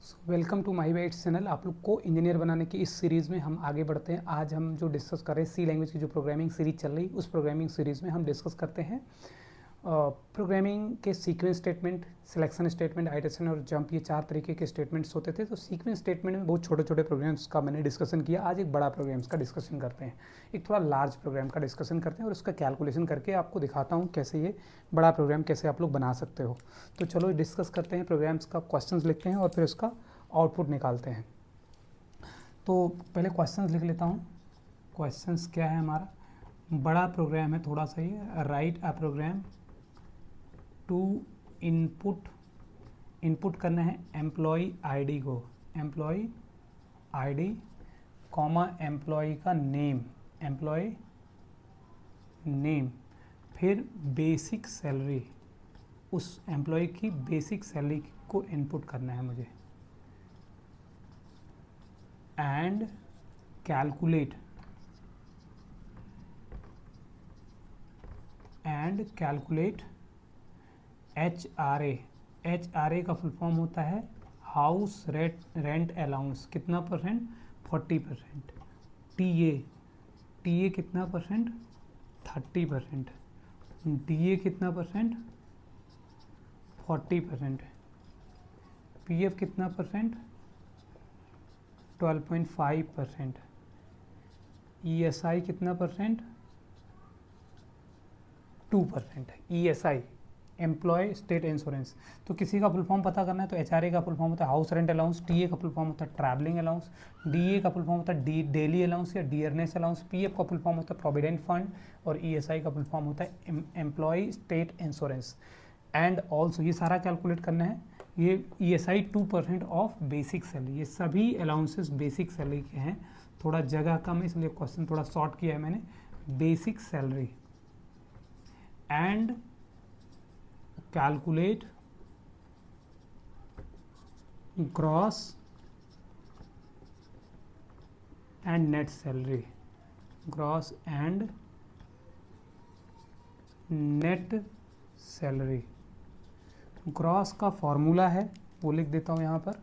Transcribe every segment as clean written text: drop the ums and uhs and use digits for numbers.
Welcome to my bytes channel. आप लोग को इंजीनियर बनाने की इस सीरीज़ में हम आगे बढ़ते हैं। आज हम जो डिस्कस कर रहे हैं सी लैंग्वेज की जो प्रोग्रामिंग सीरीज चल रही, उस प्रोग्रामिंग सीरीज़ में हम डिस्कस करते हैं प्रोग्रामिंग के sequence statement, selection statement, iteration और जंप। ये चार तरीके के स्टेटमेंट्स होते थे। तो सीक्वेंस स्टेटमेंट में बहुत छोटे छोटे प्रोग्राम्स का मैंने डिस्कशन किया। आज एक बड़ा प्रोग्राम्स का डिस्कशन करते हैं, एक थोड़ा लार्ज प्रोग्राम का डिस्कशन करते हैं और उसका कैलकुलेशन करके आपको दिखाता हूँ कैसे ये बड़ा प्रोग्राम कैसे आप लोग बना सकते हो। तो चलो डिस्कस करते हैं, प्रोग्राम्स का क्वेश्चंस लिखते हैं और फिर उसका आउटपुट निकालते हैं। तो पहले क्वेश्चंस लिख लेता हूँ। क्वेश्चंस क्या है हमारा, बड़ा प्रोग्राम है थोड़ा सा ही। Write a program to input करना है एम्प्लॉय आईडी को, एम्प्लॉय आईडी कॉमा एम्प्लॉय का नेम, एम्प्लॉय नेम, फिर बेसिक सैलरी, उस एम्प्लॉय की बेसिक सैलरी को इनपुट करना है मुझे, एंड कैलकुलेट HRA का फुल फॉर्म होता है हाउस रेंट अलाउंस। कितना परसेंट? 40%। TA कितना परसेंट? 30%। DA कितना परसेंट? 40%। PF कितना परसेंट? 12.5%। ESI कितना percent? 2%। ESI employee state insurance. तो किसी का फुल फॉर्म पता करना है तो HRA का फुल फॉर्म होता है हाउस रेंट अलाउंस, TA का फुल फॉर्म होता है ट्रैवलिंग अलाउंस, DA का फुल फॉर्म होता है डेली अलाउंस या डियरनेस अलाउंस, PF का फुल फॉर्म होता है प्रोविडेंट फंड और ESI का फुल फॉर्म होता है employee state insurance. And also ये सारा कैलकुलेट करना है। ये ESI 2% ऑफ बेसिक सैलरी। ये सभी अलाउंसेस बेसिक सैलरी के हैं। थोड़ा जगह कम है इसलिए क्वेश्चन थोड़ा शॉर्ट किया है मैंने। Basic salary and calculate gross and net salary, gross and net salary. Gross का फॉर्मूला है वो लिख देता हूँ यहाँ पर।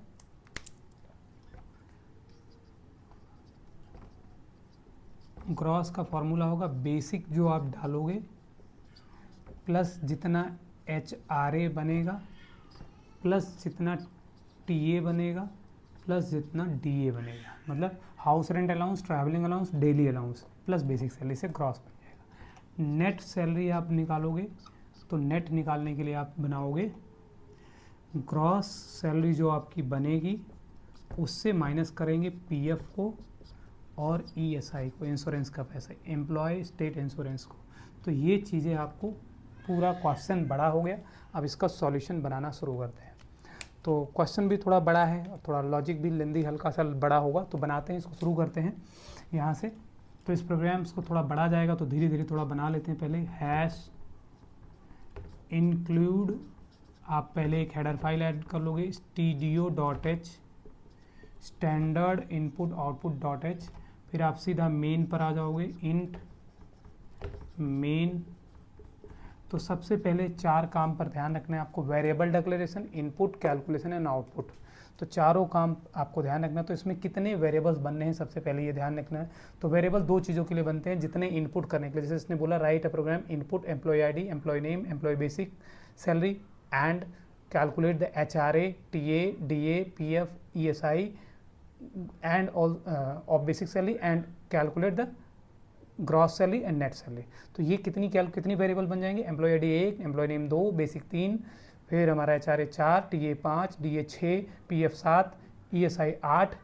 ग्रॉस का फॉर्मूला होगा बेसिक जो आप डालोगे प्लस जितना HRA बनेगा प्लस जितना TA बनेगा प्लस जितना DA बनेगा, मतलब house rent allowance, travelling allowance, daily allowance plus basic salary से ग्रॉस बन जाएगा। नेट सैलरी आप निकालोगे तो नेट निकालने के लिए आप बनाओगे ग्रॉस सैलरी जो आपकी बनेगी उससे माइनस करेंगे PF को और ESI को, इंश्योरेंस का पैसा, एम्प्लॉय स्टेट इंश्योरेंस को। तो ये चीज़ें आपको, पूरा क्वेश्चन बड़ा हो गया। अब इसका सॉल्यूशन बनाना शुरू करते हैं। तो क्वेश्चन भी थोड़ा बड़ा है और थोड़ा लॉजिक भी लेंदी हल्का सा बड़ा होगा। तो बनाते हैं, इसको शुरू करते हैं यहाँ से। तो इस प्रोग्राम्स को थोड़ा बड़ा जाएगा तो धीरे धीरे थोड़ा बना लेते हैं। पहले हैश इंक्लूड, आप पहले एक हेडर फाइल ऐड कर लोगे studio.h, standard input output .h। फिर आप सीधा मेन पर आ जाओगे, इंट मेन। तो सबसे पहले चार काम पर ध्यान रखना है आपको, variable declaration, input, calculation and output. तो चारों काम आपको ध्यान रखना है। तो इसमें कितने वेरिएबल्स बनने हैं सबसे पहले ये ध्यान रखना है। तो वेरिएबल दो चीज़ों के लिए बनते हैं, जितने इनपुट करने के लिए, जैसे इसने बोला write a program input employee ID, employee name, employee basic salary and calculate the HRA, TA, DA, PF, ESI and all of basic salary and calculate the gross salary and net salary. तो ये कितनी variable बन जाएंगे, employee ID 1, employee name 2, basic 3, फिर हमारा HRA 4, TA 5, DA 6, PF 7, ESI 8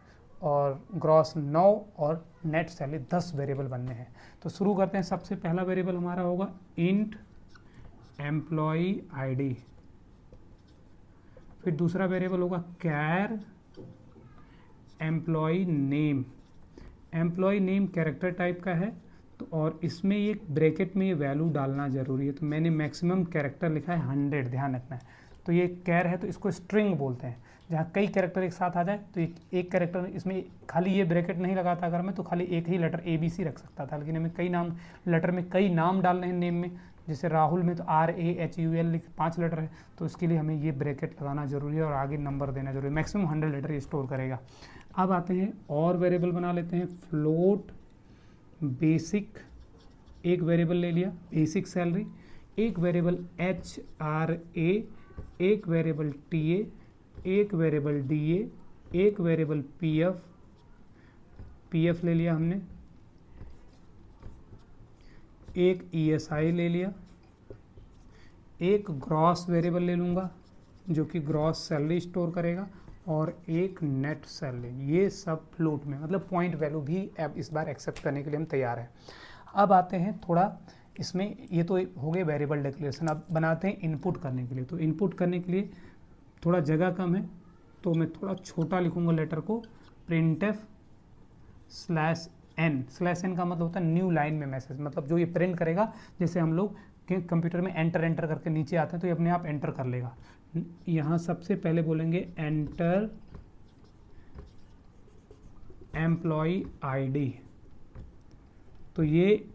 और gross 9 और net salary 10 variable बनने हैं। तो शुरू करते हैं। सबसे पहला वेरिएबल हमारा होगा इंट एम्प्लॉय आईडी, फिर दूसरा वेरिएबल होगा char employee name. Employee name character type का है तो और इसमें एक ब्रैकेट में ये वैल्यू डालना ज़रूरी है। तो मैंने मैक्सिमम कैरेक्टर लिखा है 100, ध्यान रखना है। तो ये कैर है तो इसको स्ट्रिंग बोलते हैं, जहाँ कई कैरेक्टर एक साथ आ जाए। तो एक कैरेक्टर इसमें खाली ये ब्रैकेट नहीं लगाता अगर मैं, तो खाली एक ही लेटर ABC रख सकता था, लेकिन हमें कई नाम लेटर में कई नाम डालने हैं नेम में, जैसे राहुल में तो RAHUL 5 लेटर है, तो इसके लिए हमें ये ब्रैकेट लगाना जरूरी है और आगे नंबर देना जरूरी है। मैक्सिमम 100 लेटर ये स्टोर करेगा। अब आते हैं और वेरिएबल बना लेते हैं, फ्लोट बेसिक, एक वेरिएबल ले लिया बेसिक सैलरी, एक वेरिएबल HRA, एक वेरिएबल TA, एक वेरिएबल DA, एक वेरिएबल PF ले लिया हमने, एक ESI ले लिया, एक ग्रॉस वेरिएबल ले लूँगा जो कि ग्रॉस सैलरी स्टोर करेगा, और एक नेट सैलरी। ये सब फ्लोट में, मतलब पॉइंट वैल्यू भी अब इस बार एक्सेप्ट करने के लिए हम तैयार हैं। अब आते हैं थोड़ा इसमें, ये तो हो गए वेरिएबल डिक्लेरेशन। अब बनाते हैं इनपुट करने के लिए। तो इनपुट करने के लिए थोड़ा जगह कम है, तो मैं थोड़ा छोटा लिखूँगा लेटर को, printf /n का मतलब होता है न्यू लाइन में मैसेज, मतलब जो ये प्रिंट करेगा, जैसे हम लोग कंप्यूटर में एंटर करके नीचे आते हैं तो ये अपने आप एंटर कर लेगा। यहाँ सबसे पहले बोलेंगे एंटर एम्प्लॉय ID, तो ये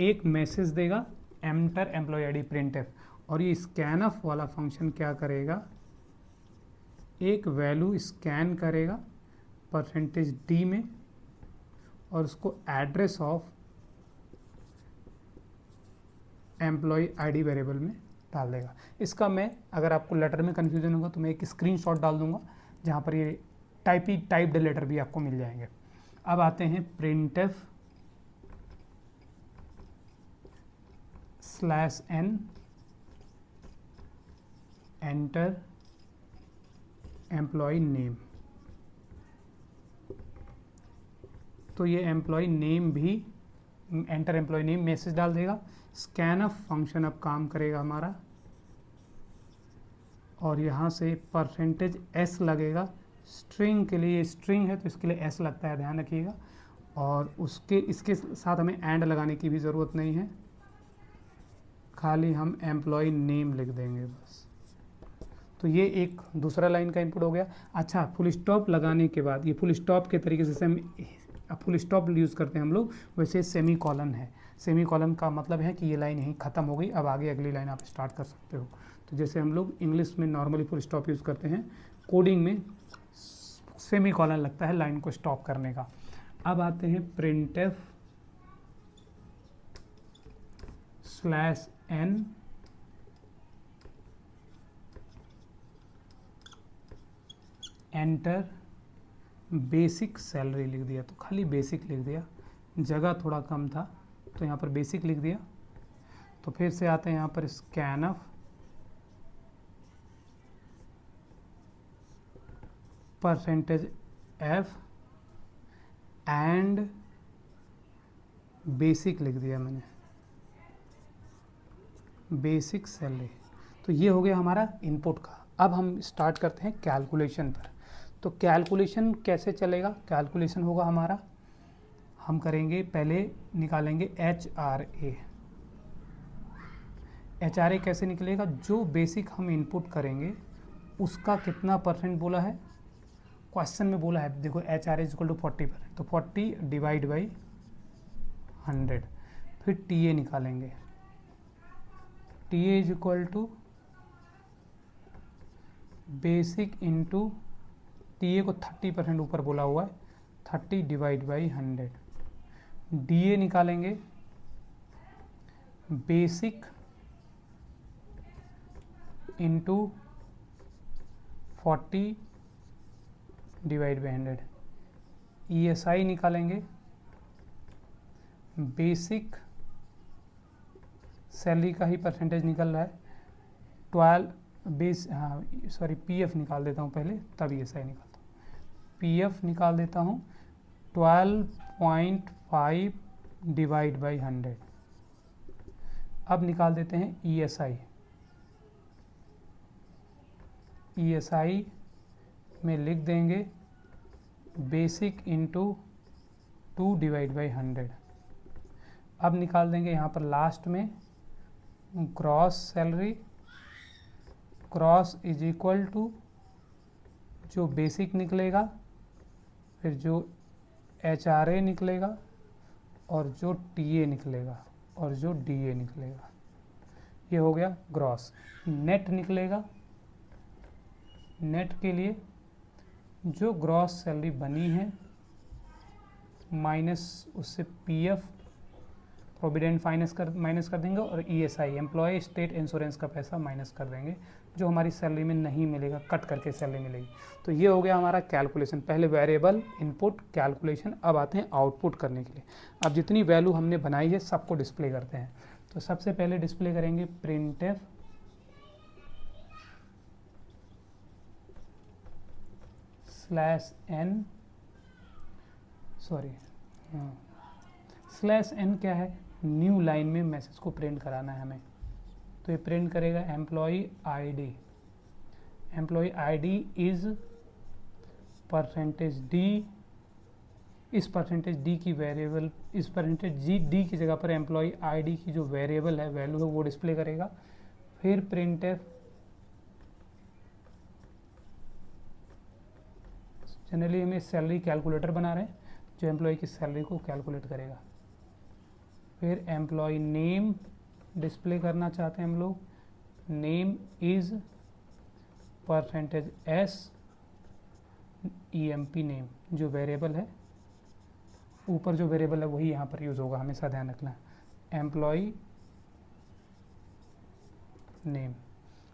एक मैसेज देगा एंटर एम्प्लॉय ID printf, और ये स्कैनफ वाला फंक्शन क्या करेगा, एक वैल्यू स्कैन करेगा %d में और उसको address of employee ID variable में डाल देगा। इसका मैं, अगर आपको लेटर में कन्फ्यूजन होगा तो मैं एक स्क्रीनशॉट डाल दूंगा जहाँ पर ये टाइप्ड लेटर भी आपको मिल जाएंगे। अब आते हैं printf /n enter employee name, तो ये एम्प्लॉय नेम भी एंटर एम्प्लॉय नेम मैसेज डाल देगा। स्कैनफ फंक्शन अब काम करेगा हमारा, और यहाँ से %s लगेगा। स्ट्रिंग के लिए, स्ट्रिंग है तो इसके लिए s लगता है, ध्यान रखिएगा। और इसके साथ हमें एंड लगाने की भी ज़रूरत नहीं है, खाली हम एम्प्लॉय नेम लिख देंगे बस। तो ये एक दूसरा लाइन का इनपुट हो गया। अच्छा, फुल स्टॉप लगाने के बाद, ये फुल स्टॉप के तरीके से हम फुल स्टॉप यूज़ करते हैं हम लोग, वैसे सेमी कॉलन है। सेमी कॉलन का मतलब है कि ये लाइन यहीं ख़त्म हो गई, अब आगे अगली लाइन आप स्टार्ट कर सकते हो। तो जैसे हम लोग इंग्लिश में नॉर्मली फुल स्टॉप यूज़ करते हैं, कोडिंग में सेमी कॉलन लगता है लाइन को स्टॉप करने का। अब आते हैं printf /n enter basic salary लिख दिया, तो खाली बेसिक लिख दिया, जगह थोड़ा कम था तो यहाँ पर बेसिक लिख दिया। तो फिर से आते हैं यहाँ पर स्कैनफ %f एंड बेसिक लिख दिया मैंने, बेसिक सैलरी। तो ये हो गया हमारा इनपुट का। अब हम स्टार्ट करते हैं कैलकुलेशन पर। तो कैलकुलेशन कैसे चलेगा, कैलकुलेशन होगा हमारा, हम करेंगे पहले निकालेंगे HRA। HRA कैसे निकलेगा, जो बेसिक हम इनपुट करेंगे उसका कितना % बोला है, क्वेश्चन में बोला है, देखो HRA = 40%, तो 40 डिवाइड बाई 100। फिर TA निकालेंगे, TA = बेसिक इंटू, TA को 30% ऊपर बोला हुआ है, 30 डिवाइड बाई 100। DA निकालेंगे, basic into 40 divide by 100। ESI निकालेंगे, बेसिक सैलरी का ही परसेंटेज निकल रहा है, 12 PF निकाल देता हूँ पहले, तब ESI निकालता हूँ। PF निकाल देता हूँ 12.5 डिवाइड बाई 100। अब निकाल देते हैं ESI। ESI में लिख देंगे बेसिक इंटू 2 डिवाइड बाई 100। अब निकाल देंगे यहाँ पर लास्ट में gross salary, gross is equal to जो बेसिक निकलेगा, फिर जो HRA निकलेगा, और जो TA निकलेगा, और जो DA निकलेगा। ये हो गया ग्रॉस। नेट निकलेगा, नेट के लिए जो ग्रॉस सैलरी बनी है माइनस उससे पीएफ प्रोविडेंट माइनस कर देंगे और ईएसआई एम्प्लॉय स्टेट इंश्योरेंस का पैसा माइनस कर देंगे जो हमारी सैलरी में नहीं मिलेगा, कट करके सैलरी मिलेगी। तो ये हो गया हमारा कैलकुलेशन। पहले वेरिएबल इनपुट कैलकुलेशन, अब आते हैं आउटपुट करने के लिए। अब जितनी वैल्यू हमने बनाई है सबको डिस्प्ले करते हैं। तो सबसे पहले डिस्प्ले करेंगे प्रिंटफ /n, सॉरी /n क्या है, न्यू लाइन में मैसेज को प्रिंट कराना है हमें। तो ये प्रिंट करेगा employee ID, employee ID is %d, इस %d की वेरिएबल, इस %d की जगह पर एम्प्लॉई आईडी की जो वेरिएबल है वैल्यू है वो डिस्प्ले करेगा। फिर प्रिंटफ, जनरली हमें सैलरी कैलकुलेटर बना रहे हैं जो एम्प्लॉय की सैलरी को कैलकुलेट करेगा। फिर एम्प्लॉय नेम डिस्प्ले करना चाहते हैं हम लोग, name is %s EMP name, जो वेरिएबल है ऊपर जो वेरिएबल है वही यहाँ पर यूज़ होगा, हमेशा ध्यान रखना है। एम्प्लॉय नेम,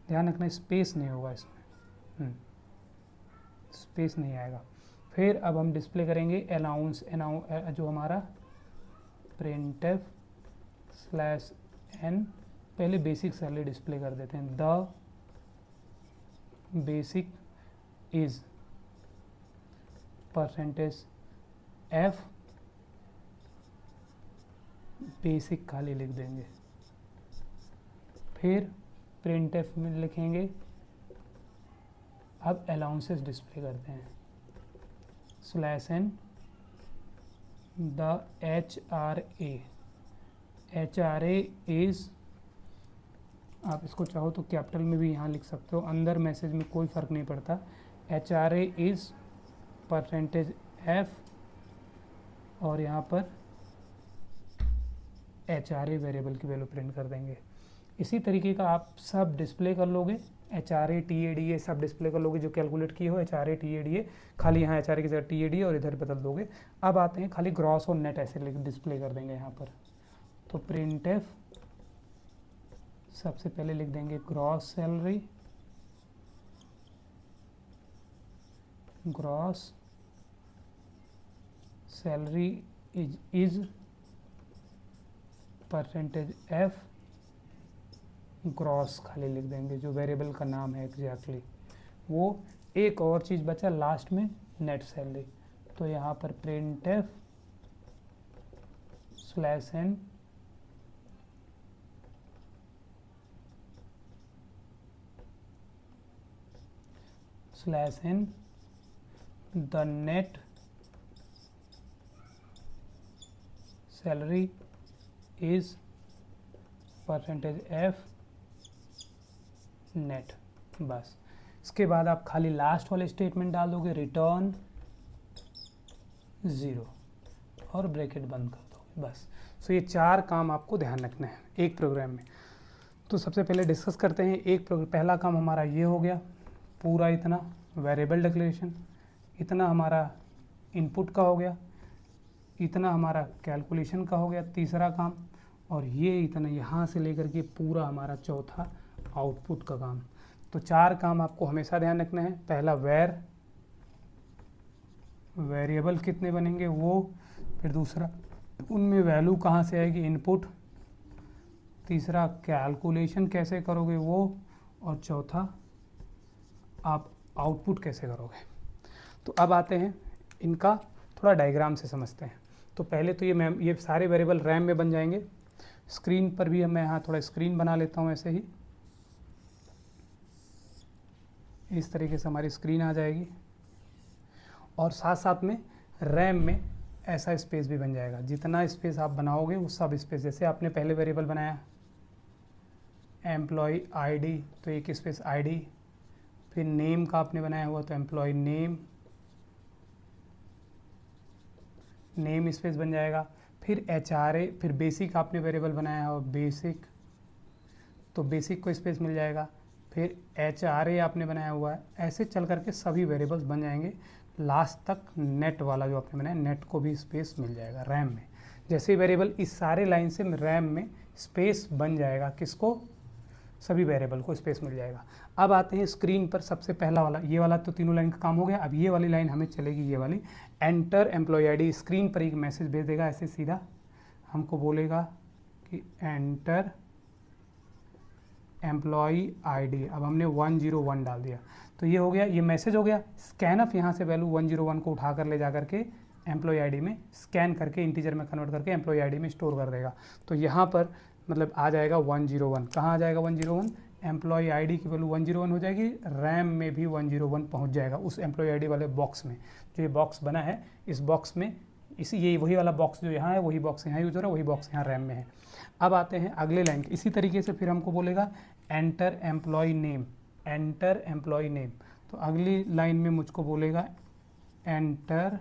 ध्यान रखना स्पेस नहीं होगा इसमें, स्पेस नहीं आएगा। फिर अब हम डिस्प्ले करेंगे अलाउंस, जो हमारा प्रिंटफ /n, पहले बेसिक सैलरी डिस्प्ले कर देते हैं। The basic is %f, basic खाली लिख देंगे। फिर प्रिंटफ में लिखेंगे, अब अलाउंसेस डिस्प्ले करते हैं /n द HRA इज, आप इसको चाहो तो कैपिटल में भी यहाँ लिख सकते हो, अंदर मैसेज में कोई फ़र्क नहीं पड़ता। HRA इज %f और यहाँ पर HRA वेरिएबल की वैल्यू प्रिंट कर देंगे। इसी तरीके का आप सब डिस्प्ले कर लोगे, HRA TADA सब डिस्प्ले कर लोगे जो कैलकुलेट किए हो, HRA TADA, खाली यहाँ HRA की जगह TADA और इधर बदल दोगे। अब आते हैं खाली ग्रॉस और नेट ऐसे डिस्प्ले कर देंगे यहाँ पर। तो प्रिंटफ सबसे पहले लिख देंगे gross salary, gross salary is %f, gross खाली लिख देंगे जो वेरिएबल का नाम है एग्जैक्टली वो। एक और चीज़ बचा लास्ट में, नेट सैलरी। तो यहाँ पर printf /n the net salary is %f net. बस इसके बाद आप खाली लास्ट वाले स्टेटमेंट डाल दोगे, रिटर्न 0 और ब्रैकेट बंद कर दोगे बस। सो ये 4 काम आपको ध्यान रखना है एक प्रोग्राम में। तो सबसे पहले डिस्कस करते हैं पहला काम हमारा ये हो गया, पूरा इतना वेरिएबल डिक्लेरेशन, इतना हमारा इनपुट का हो गया, इतना हमारा कैलकुलेशन का हो गया तीसरा काम, और ये इतना यहाँ से लेकर के पूरा हमारा चौथा आउटपुट का काम। तो 4 काम आपको हमेशा ध्यान रखना है। पहला वेरिएबल कितने बनेंगे वो, फिर दूसरा उनमें वैल्यू कहाँ से आएगी इनपुट, तीसरा कैलकुलेशन कैसे करोगे वो, और चौथा आप आउटपुट कैसे करोगे। तो अब आते हैं इनका थोड़ा डायग्राम से समझते हैं। तो पहले तो ये सारे वेरिएबल रैम में बन जाएंगे। स्क्रीन पर भी मैं यहाँ थोड़ा स्क्रीन बना लेता हूँ, ऐसे ही इस तरीके से हमारी स्क्रीन आ जाएगी, और साथ साथ में रैम में ऐसा स्पेस भी बन जाएगा। जितना स्पेस आप बनाओगे वो सब स्पेस, जैसे आपने पहले वेरिएबल बनाया एम्प्लॉय आईडी, तो एक स्पेस आईडी, फिर नेम का आपने बनाया हुआ तो एम्प्लॉय नेम स्पेस बन जाएगा। फिर HRA, फिर बेसिक आपने वेरिएबल बनाया हो बेसिक, तो बेसिक को स्पेस मिल जाएगा, फिर HRA आपने बनाया हुआ है, ऐसे चल करके सभी वेरिएबल्स बन जाएंगे। लास्ट तक नेट वाला जो आपने बनाया, नेट को भी स्पेस मिल जाएगा रैम में। जैसे ही वेरिएबल इस सारे लाइन से रैम में स्पेस बन जाएगा, किसको, सभी वेरिएबल को स्पेस मिल जाएगा। अब आते हैं स्क्रीन पर, सबसे पहला वाला, ये वाला तो तीनों लाइन का काम हो गया। अब ये वाली लाइन हमें चलेगी, ये वाली, एंटर एम्प्लॉय आईडी। स्क्रीन पर एक मैसेज भेज देगा ऐसे सीधा, हमको बोलेगा कि एंटर एम्प्लॉय आईडी। अब हमने 101 डाल दिया, तो ये हो गया, ये मैसेज हो गया। स्कैनअप यहाँ से वैल्यू 101 को उठा कर ले जा करके एम्प्लॉय आईडी में स्कैन करके इंटीजर में कन्वर्ट करके एम्प्लॉय आईडी में स्टोर कर देगा। तो यहाँ पर मतलब आ जाएगा 101। कहाँ आ जाएगा 101? एम्प्लॉय आईडी की वैल्यू 101 हो जाएगी, रैम में भी 101 पहुँच जाएगा उस एम्प्लॉय आईडी वाले बॉक्स में। जो ये बॉक्स बना है, इस बॉक्स में इसी ये वही वाला बॉक्स जो यहाँ है, वही बॉक्स यहाँ यूज हो रहा है, वही बॉक्स यहाँ रैम में है। अब आते हैं अगले लाइन के। इसी तरीके से फिर हमको बोलेगा enter employee name, enter employee name. तो अगली लाइन में मुझको बोलेगा एंटर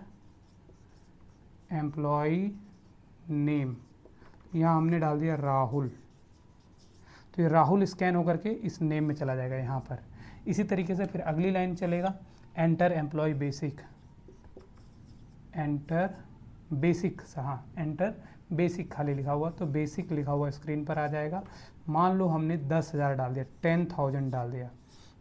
एम्प्लॉय नेम। यहाँ हमने डाल दिया राहुल, तो ये राहुल स्कैन होकर के इस नेम में चला जाएगा यहाँ पर। इसी तरीके से फिर अगली लाइन चलेगा enter employee basic, enter basic, हाँ एंटर बेसिक खाली लिखा हुआ, तो बेसिक लिखा हुआ स्क्रीन पर आ जाएगा। मान लो हमने 10,000 डाल दिया, 10,000 डाल दिया,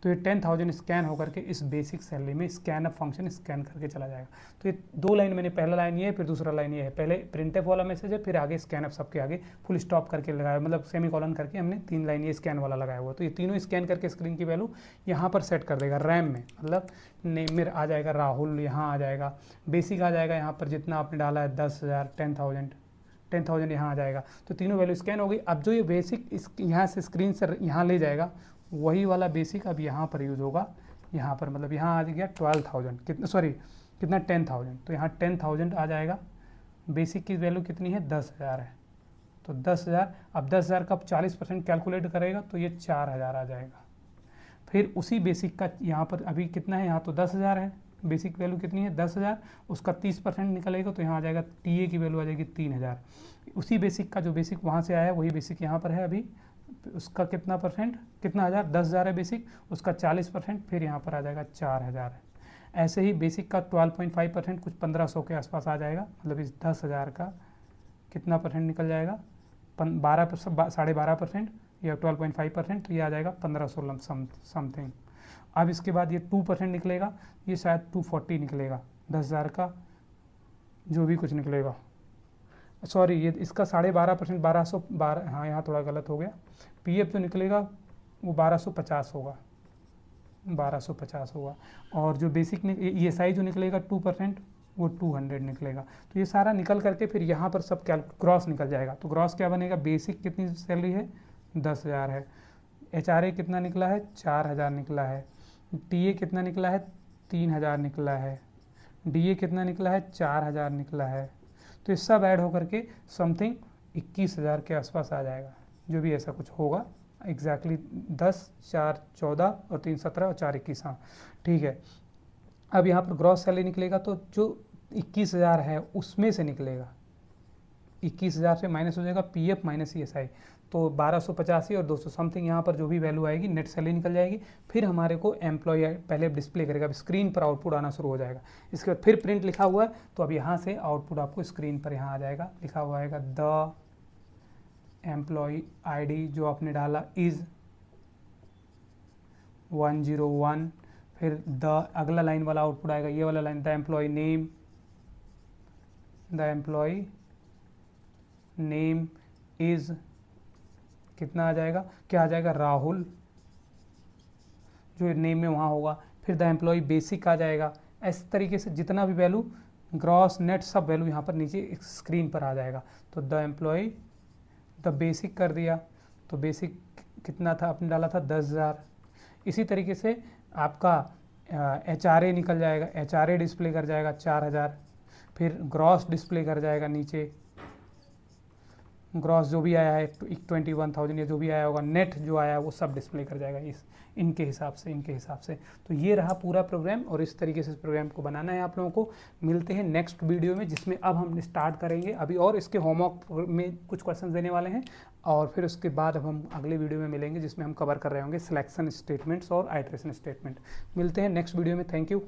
तो ये 10,000 स्कैन होकर के इस बेसिक सैलरी में स्कैन अप फंक्शन स्कैन करके चला जाएगा। तो ये दो लाइन मैंने, पहला लाइन ये है, फिर दूसरा लाइन ये है। पहले प्रिंटफ वाला मैसेज है, फिर आगे स्कैन अप, सबके आगे फुल स्टॉप करके लगाया, मतलब सेमी कॉलन करके हमने 3 लाइन ये स्कैन वाला लगाया हुआ। तो ये तीनों स्कैन करके स्क्रीन की वैल्यू यहाँ पर सेट कर देगा रैम में, मतलब नेम में आ जाएगा राहुल, यहाँ आ जाएगा बेसिक, आ जाएगा यहाँ पर जितना आपने डाला है 10,000, 10,000 यहाँ आ जाएगा। तो तीनों वैल्यू स्कैन हो गई। अब जो ये बेसिक इस यहाँ से स्क्रीन से यहाँ ले जाएगा, वही वाला बेसिक अब यहाँ पर यूज़ होगा, यहाँ पर मतलब यहाँ आ गया 12,000, कितना, सॉरी कितना, 10,000। तो यहाँ 10,000 आ जाएगा। बेसिक की वैल्यू कितनी है, 10,000 है, तो 10,000। अब 10,000 का 40% कैलकुलेट करेगा तो ये 4,000 आ जाएगा। फिर उसी बेसिक का यहाँ पर अभी कितना है, यहाँ तो 10,000 है, बेसिक वैल्यू कितनी है 10,000, उसका 30% निकलेगा तो यहाँ आ जाएगा, टीए की वैल्यू आ जाएगी 3,000। उसी बेसिक का जो बेसिक वहाँ से आया है वही बेसिक यहाँ पर है अभी, उसका कितना परसेंट, कितना हज़ार, 10,000 है बेसिक, उसका 40%, फिर यहाँ पर आ जाएगा 4,000 है। ऐसे ही बेसिक का 12.5% कुछ 1,500 के आसपास आ जाएगा, मतलब इस 10,000 का कितना परसेंट निकल जाएगा, 12.5% या 12.5%, तो ये आ जाएगा 1,500 समथिंग। अब इसके बाद ये 2% निकलेगा, ये शायद 240 निकलेगा, 10,000 का जो भी कुछ निकलेगा, सॉरी ये इसका 12.5%, 1212, हाँ यहाँ थोड़ा गलत हो गया। पीएफ जो निकलेगा वो 1250 होगा, 1250 होगा। और जो बेसिक ईएसआई जो निकलेगा 2%, वो 200 निकलेगा। तो ये सारा निकल करके फिर यहाँ पर सब ग्रॉस निकल जाएगा। तो ग्रॉस क्या बनेगा, बेसिक कितनी सैलरी है 10,000 है, एचआरए कितना निकला है 4,000 निकला है, टीए कितना निकला है 3,000 निकला है, डीए कितना निकला है 4,000 निकला है। तो ये सब ऐड होकर के समथिंग 21,000 के आसपास आ जाएगा, जो भी ऐसा कुछ होगा एग्जैक्टली 10, 4, 14 और 3, 17 और 4, 21, हाँ ठीक है। अब यहाँ पर ग्रॉस सैलरी निकलेगा तो जो 21,000 है उसमें से निकलेगा, 21,000 से माइनस हो जाएगा पीएफ माइनस ईएसआई, तो 1285 और 200 समथिंग यहाँ पर जो भी वैल्यू आएगी नेट सैलरी निकल जाएगी। फिर हमारे को एम्प्लॉय पहले डिस्प्ले करेगा, स्क्रीन पर आउटपुट आना शुरू हो जाएगा। इसके बाद फिर प्रिंट लिखा हुआ है, तो अब यहाँ से आउटपुट आपको स्क्रीन पर यहाँ आ जाएगा, लिखा हुआ आएगा द एम्प्लॉय आईडी जो आपने डाला इज़ 101। फिर द अगला लाइन वाला आउटपुट आएगा, ये वाला line the employee name, the employee name is कितना आ जाएगा, क्या आ जाएगा राहुल, जो नेम में वहाँ होगा। फिर द एम्प्लॉय बेसिक आ जाएगा। इस तरीके से जितना भी वैल्यू ग्रॉस नेट सब वैल्यू यहाँ पर नीचे स्क्रीन पर आ जाएगा। तो द एम्प्लॉय द बेसिक कर दिया, तो बेसिक कितना था आपने डाला था 10,000। इसी तरीके से आपका एचआरए निकल जाएगा, एचआरए डिस्प्ले कर जाएगा 4,000। फिर ग्रॉस डिस्प्ले कर जाएगा नीचे, ग्रॉस जो भी आया है 21,000 या जो भी आया होगा, नेट जो आया है वो सब डिस्प्ले कर जाएगा इनके हिसाब से। तो ये रहा पूरा प्रोग्राम, और इस तरीके से इस प्रोग्राम को बनाना है आप लोगों को। मिलते हैं नेक्स्ट वीडियो में, जिसमें अब हम स्टार्ट करेंगे अभी, और इसके होमवर्क में कुछ क्वेश्चन देने वाले हैं, और फिर उसके बाद अब हम अगले वीडियो में मिलेंगे जिसमें हम कवर कर रहे होंगे सिलेक्शन स्टेटमेंट्स और आइटरेशन स्टेटमेंट। मिलते हैं नेक्स्ट वीडियो में। Thank you.